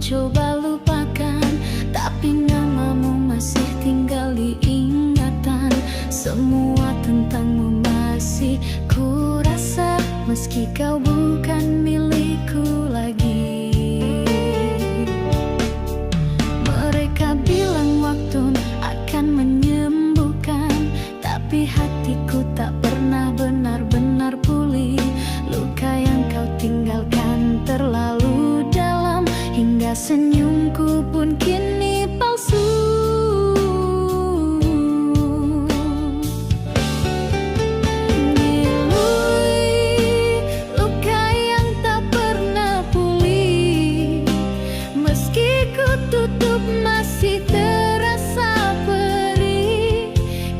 coba lupakan, tapi namamu masih tinggal di ingatan. Semua tentangmu masih ku rasa, meski kau bukan milikku lagi. Mereka bilang waktu akan menyembuhkan, tapi hatiku tak pernah benar-benar pulih. Luka yang kau tinggalkan terlalu dalam, hingga senyumku pun kini palsu. Dilui luka yang tak pernah pulih, meski ku tutup masih terasa perih.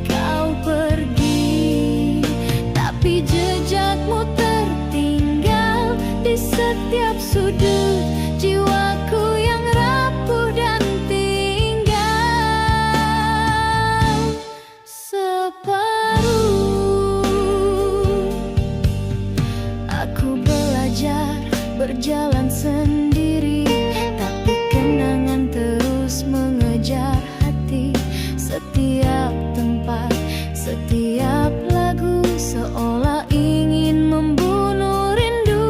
Kau pergi, tapi jejakmu tertinggal di setiap sudut jiwaku yang rapuh dan tinggal separuh. Aku belajar berjalan sendiri, tapi kenangan terus mengejar hati. Setiap tempat, setiap lagu seolah ingin membunuh rinduku.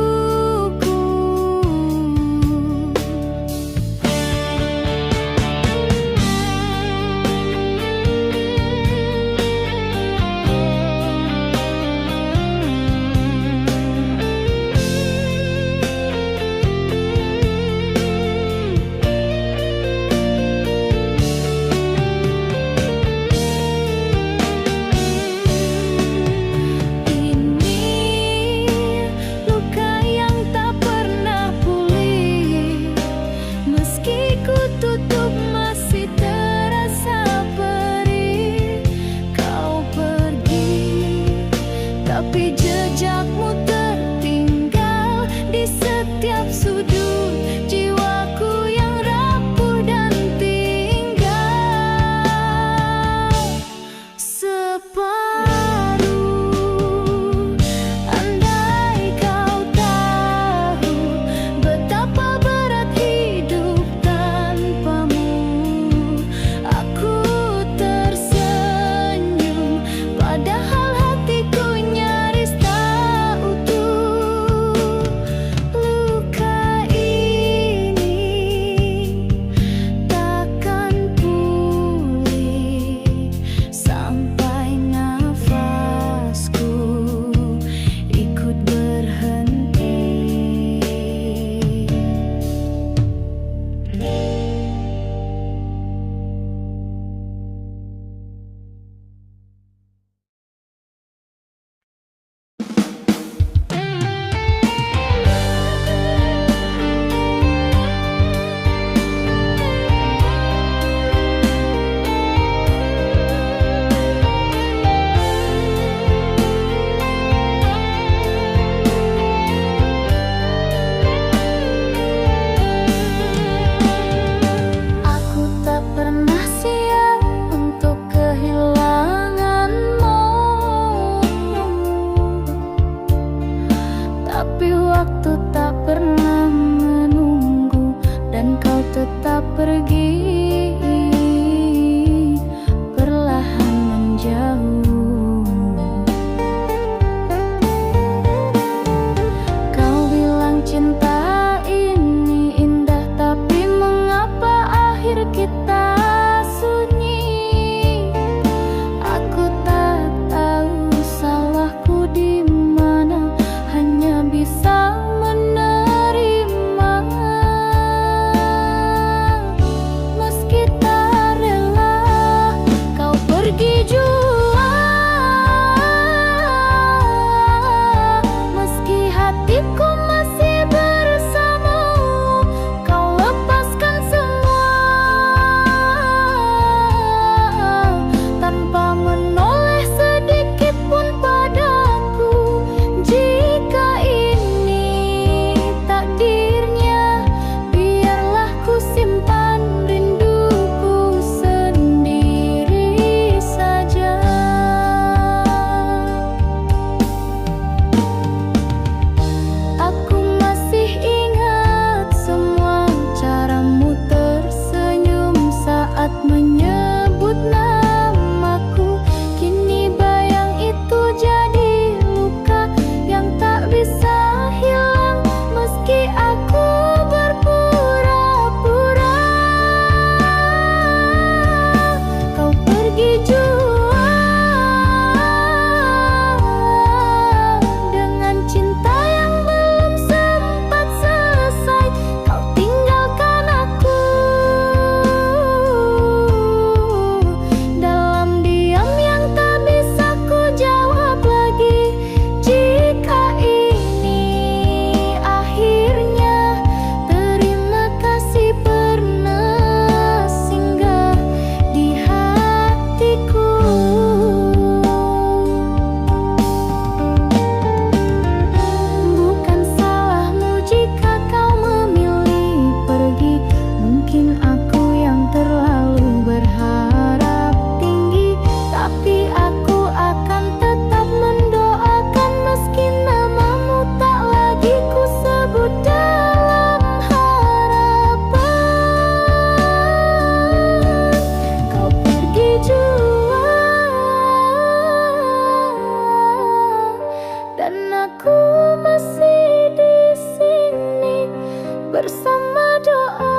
Tapi jejakmu tertinggal di setiap sudut jiwaku yang rapuh dan tinggal separuh. Andai kau tahu betapa berat hidup tanpamu, aku tersenyum padahal hatiku pergi, perlahan menjauh. Kau bilang cinta ini indah, tapi mengapa akhir kita sunyi? Aku tak tahu salahku di mana, hanya bisa menang. dan aku masih di sini bersama doa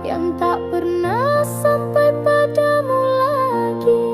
yang tak pernah sampai padamu lagi.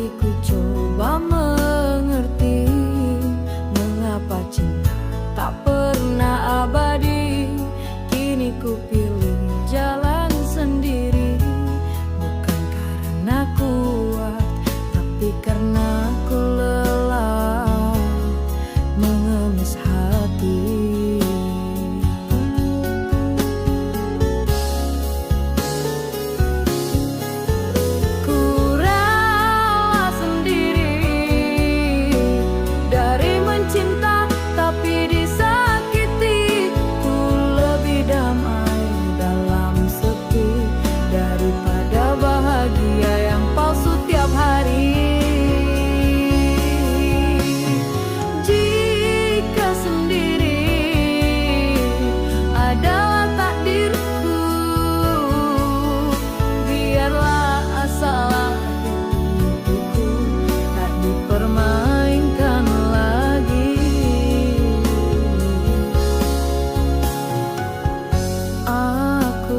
Tapi ku coba mengerti mengapa cinta tak pernah abadi. Kini ku pilih jalan sendiri, bukan karena kuat, tapi karena ku lelah mengemis hati.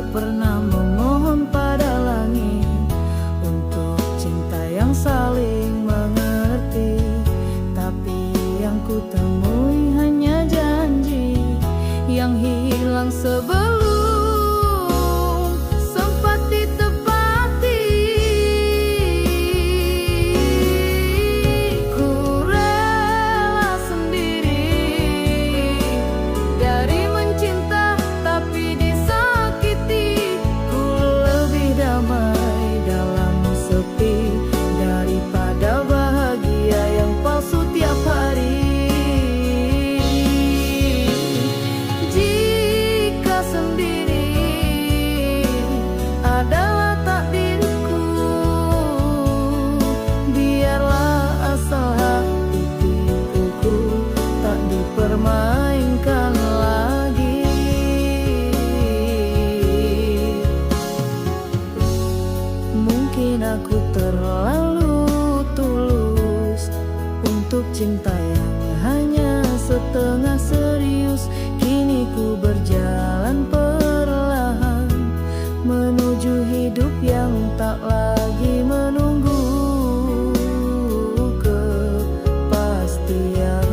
Pernah memohon pada langit untuk cinta yang saling mengerti, tapi yang ku temui hanya janji yang hilang sebelum sempat ditepati. Ku rela sendiri dari mencinta tapi daripada bahagia yang palsu tiap hari. Jika sendiri adalah takdirku, biarlah asal hati tipuku tak dipermainkan lagi. Mungkin aku terlalu tulus untuk cinta yang hanya setengah serius. Kini ku berjalan perlahan menuju hidup yang tak lagi menunggu kepastian.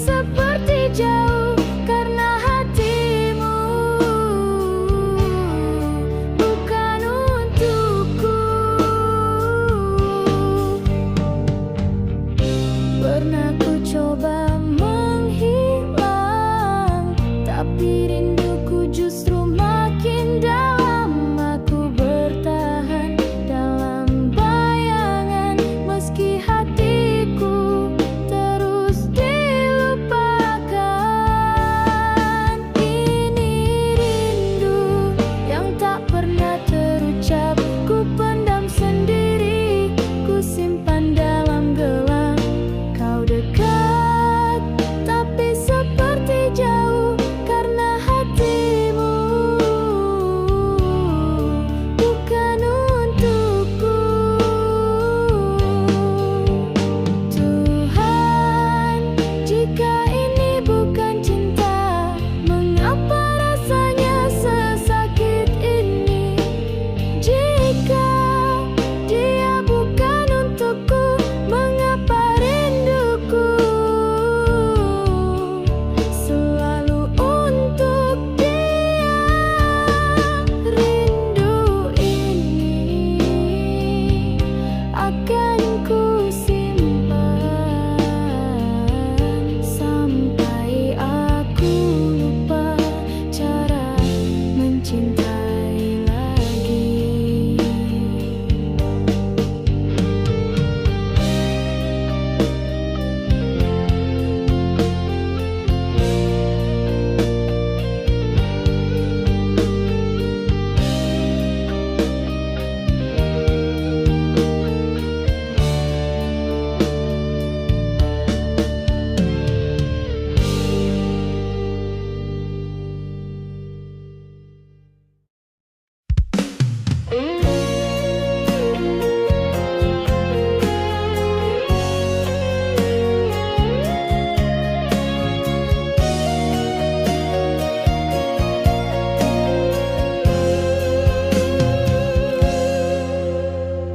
seperti jauh karena hatimu bukan untukku. Pernah ku coba menghilang, tapi rinduku justru makin dalam. Aku bertahan dalam bayangan meski hatiku terus dilupakan. Ini rindu yang tak pernah terucap, ku pendam sendiri, ku simpan dalam gelap. Kau dekat, tapi seperti jauh karena hatimu bukan untukku. Tuhan, jika ini bukan cinta, mengapa rasanya sesakit ini? Jika dia bukan untukku, mengapa rinduku selalu untuk dia? Rindu ini akan ku simpan sampai aku lupa cara mencintai lagi.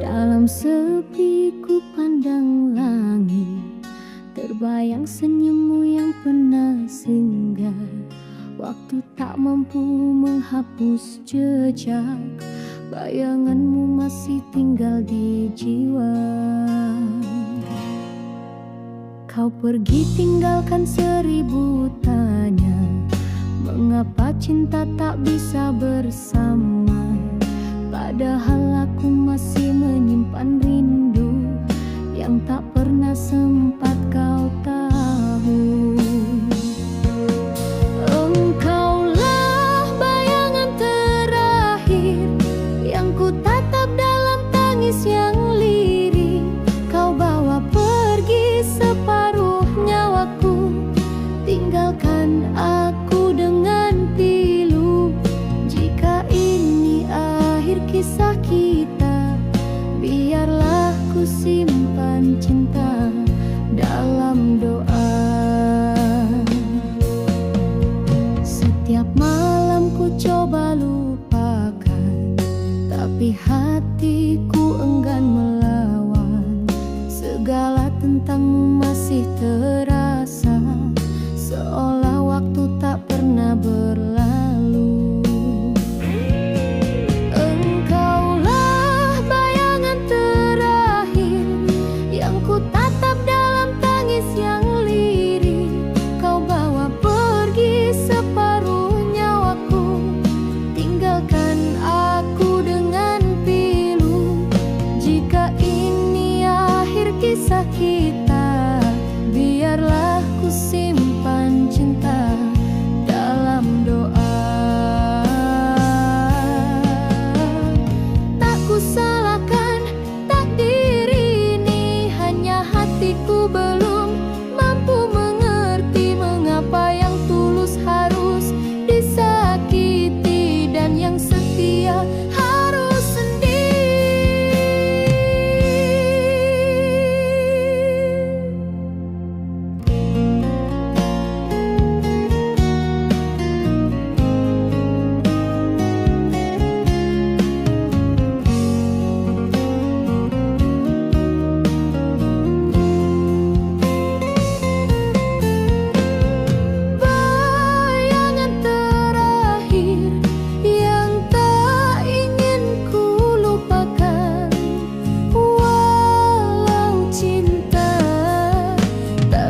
Dalam sepi ku pandang langit, terbayang senyummu yang pernah singgah. Waktu tak mampu menghapus jejak, bayanganmu masih tinggal di jiwa. Kau pergi tinggalkan 1000 tanya, mengapa cinta tak bisa bersama? Padahal aku masih menyimpan rindu yang tak pernah sempat kau tahu. Engkaulah bayangan terakhir yang ku tatap dalam tangis yang lirih. Kau bawa pergi separuh nyawaku,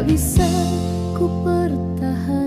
tak bisa ku pertahankan.